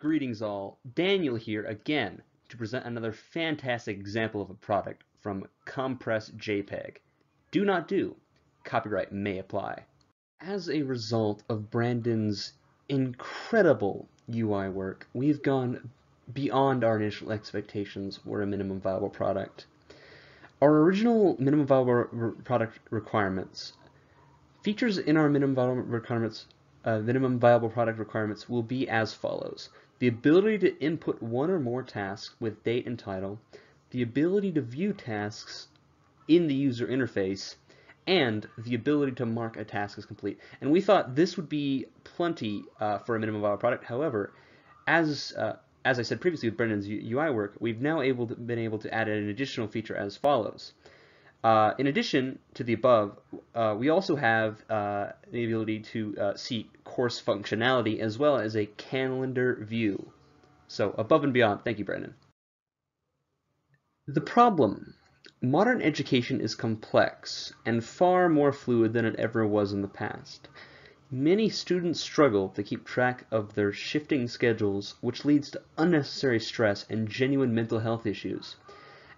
Greetings all, Daniel here again to present another fantastic example of a product from Compress JPEG. Do not do. Copyright may apply. As a result of Brandon's incredible UI work, we've gone beyond our initial expectations for a minimum viable product. Our original minimum viable product requirements, features in our minimum viable product requirements will be as follows. The ability to input one or more tasks with date and title, the ability to view tasks in the user interface, and the ability to mark a task as complete. And we thought this would be plenty for a minimum viable product. However, as I said previously with Brendan's UI work, we've now been able to add an additional feature as follows. In addition to the above, we also have the ability to see course functionality as well as a calendar view. So above and beyond. Thank you, Brandon. The problem. Modern education is complex and far more fluid than it ever was in the past. Many students struggle to keep track of their shifting schedules, which leads to unnecessary stress and genuine mental health issues.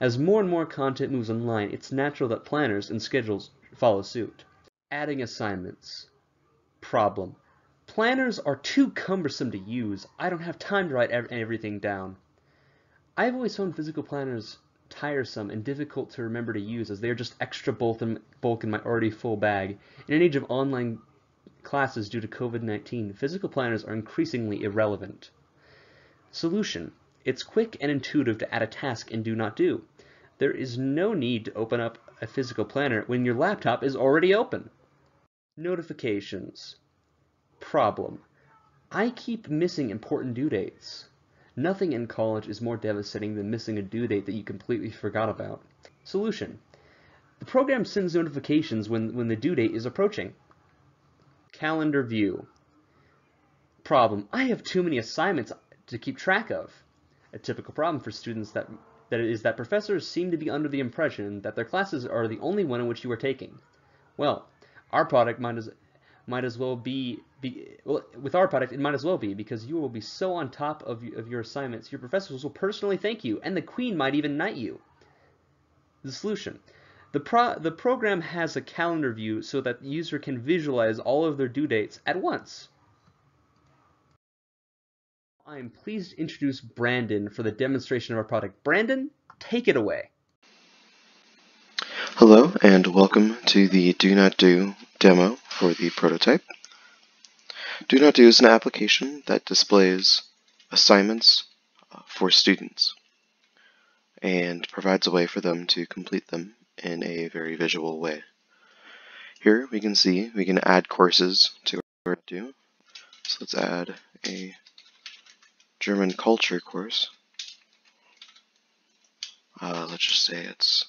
As more and more content moves online, it's natural that planners and schedules follow suit. Adding assignments. Problem. Planners are too cumbersome to use. I don't have time to write everything down. I've always found physical planners tiresome and difficult to remember to use, as they are just extra bulk in my already full bag. In an age of online classes due to COVID-19, physical planners are increasingly irrelevant. Solution. It's quick and intuitive to add a task in Do Not Do. There is no need to open up a physical planner when your laptop is already open. Notifications. Problem. I keep missing important due dates. Nothing in college is more devastating than missing a due date that you completely forgot about. Solution. The program sends notifications when the due date is approaching. Calendar view. Problem. I have too many assignments to keep track of. A typical problem for students is that professors seem to be under the impression that their classes are the only one in which you are taking. Well, our product might as well be with our product it might as well be, because you will be so on top of your assignments, your professors will personally thank you, and the Queen might even knight you. The solution. The program has a calendar view so that the user can visualize all of their due dates at once. I am pleased to introduce Brandon for the demonstration of our product. Brandon, take it away. Hello and welcome to the Do Not Do demo for the prototype. Do Not Do is an application that displays assignments for students and provides a way for them to complete them in a very visual way. Here we can see we can add courses to our Do. So let's add a German culture course. Let's just say it's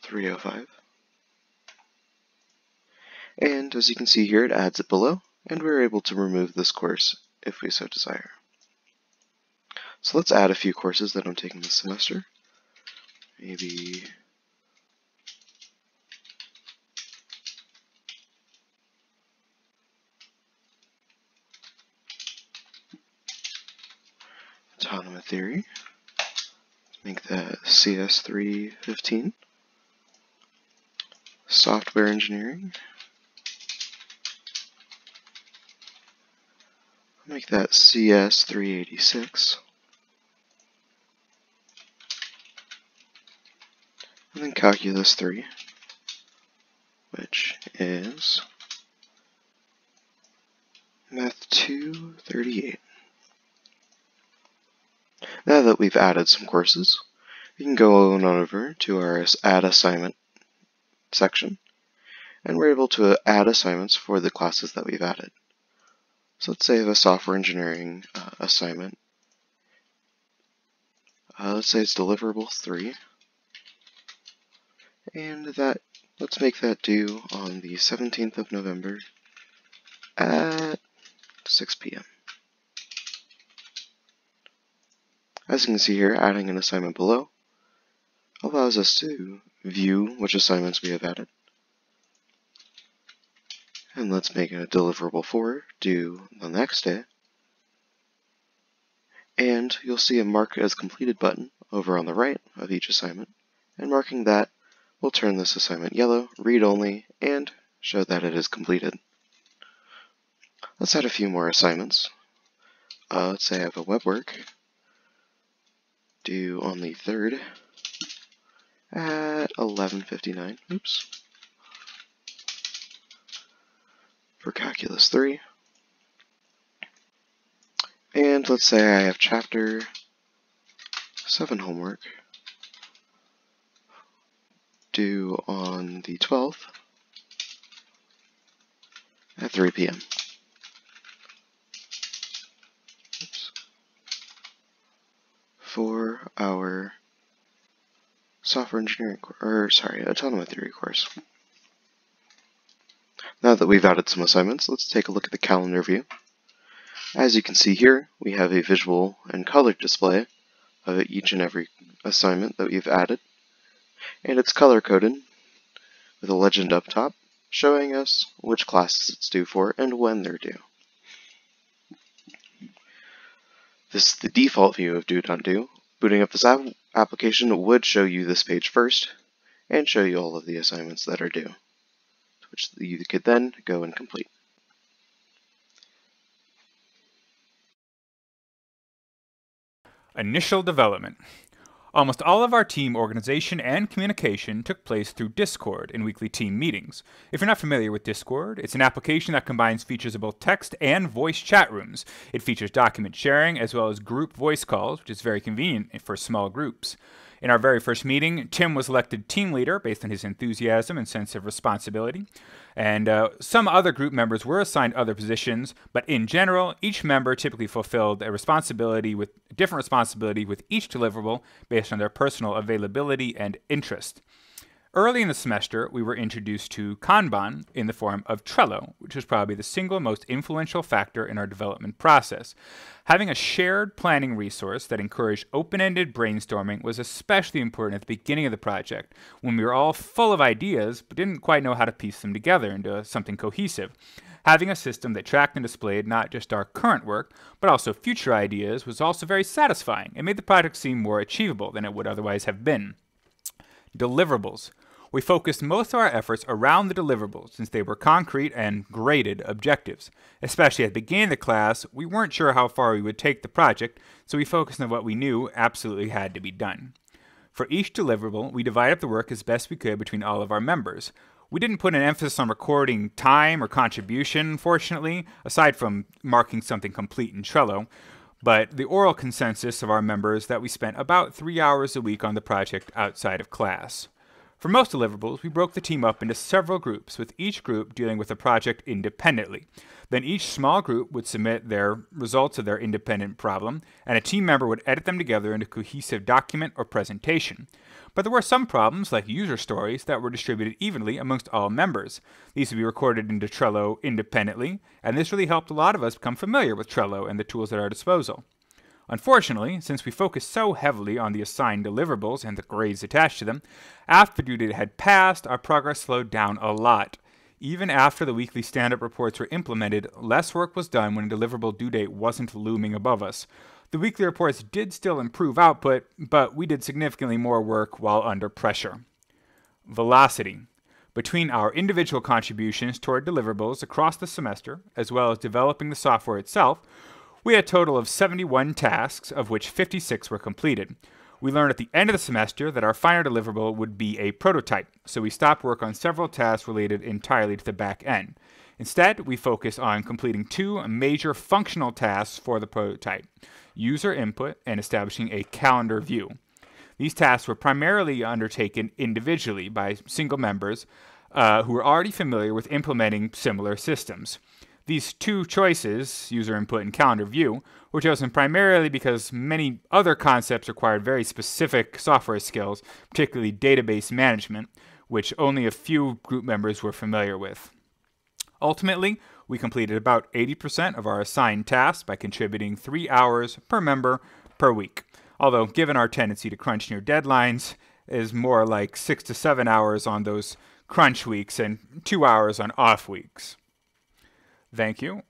305. And as you can see here, it adds it below, and we're able to remove this course if we so desire. So let's add a few courses that I'm taking this semester. Maybe autonomous theory. Let's make that CS315. Software engineering. Make that CS386. And then calculus 3, which is math 238. Now that we've added some courses, we can go on over to our add assignment section, and we're able to add assignments for the classes that we've added. So let's say I have a software engineering assignment. Let's say it's deliverable 3. And let's make that due on the 17th of November at 6 p.m. As you can see here, adding an assignment below allows us to view which assignments we have added. And let's make a deliverable 4 due the next day And you'll see a Mark as Completed button over on the right of each assignment, and marking that will turn this assignment yellow, read only, and show that it is completed. Let's add a few more assignments. Let's say I have a web work due on the 3rd at 11:59. Oops. For Calculus 3. And let's say I have Chapter 7 homework due on the 12th at 3 p.m. Oops. For our software engineering autonomous theory course. Now that we've added some assignments, let's take a look at the calendar view. As you can see here, we have a visual and colored display of each and every assignment that we've added, and it's color-coded with a legend up top showing us which classes it's due for and when they're due. This is the default view of Do.Do. Booting up this application would show you this page first and show you all of the assignments that are due, which you could then go and complete. Initial development. Almost all of our team organization and communication took place through Discord in weekly team meetings. If you're not familiar with Discord, it's an application that combines features of both text and voice chat rooms. It features document sharing as well as group voice calls, which is very convenient for small groups. In our very first meeting, Tim was elected team leader based on his enthusiasm and sense of responsibility. And some other group members were assigned other positions, but in general, each member typically fulfilled a different responsibility with each deliverable based on their personal availability and interest. Early in the semester, we were introduced to Kanban in the form of Trello, which was probably the single most influential factor in our development process. Having a shared planning resource that encouraged open-ended brainstorming was especially important at the beginning of the project, when we were all full of ideas but didn't quite know how to piece them together into something cohesive. Having a system that tracked and displayed not just our current work, but also future ideas was also very satisfying and made the project seem more achievable than it would otherwise have been. Deliverables. We focused most of our efforts around the deliverables since they were concrete and graded objectives. Especially at the beginning of the class, we weren't sure how far we would take the project, so we focused on what we knew absolutely had to be done. For each deliverable, we divided up the work as best we could between all of our members. We didn't put an emphasis on recording time or contribution, fortunately, aside from marking something complete in Trello, but the oral consensus of our members that we spent about 3 hours a week on the project outside of class. For most deliverables, we broke the team up into several groups, with each group dealing with the project independently. Then each small group would submit their results of their independent problem, and a team member would edit them together into a cohesive document or presentation. But there were some problems, like user stories, that were distributed evenly amongst all members. These would be recorded into Trello independently, and this really helped a lot of us become familiar with Trello and the tools at our disposal. Unfortunately, since we focused so heavily on the assigned deliverables and the grades attached to them, after due date had passed, our progress slowed down a lot. Even after the weekly stand-up reports were implemented, less work was done when a deliverable due date wasn't looming above us. The weekly reports did still improve output, but we did significantly more work while under pressure. Velocity. Between our individual contributions toward deliverables across the semester, as well as developing the software itself, we had a total of 71 tasks, of which 56 were completed. We learned at the end of the semester that our final deliverable would be a prototype, so we stopped work on several tasks related entirely to the back end. Instead, we focused on completing 2 major functional tasks for the prototype: user input and establishing a calendar view. These tasks were primarily undertaken individually by single members who were already familiar with implementing similar systems. These 2 choices, user input and calendar view, were chosen primarily because many other concepts required very specific software skills, particularly database management, which only a few group members were familiar with. Ultimately, we completed about 80% of our assigned tasks by contributing 3 hours per member per week, although given our tendency to crunch near deadlines, it is more like 6 to 7 hours on those crunch weeks and 2 hours on off weeks. Thank you,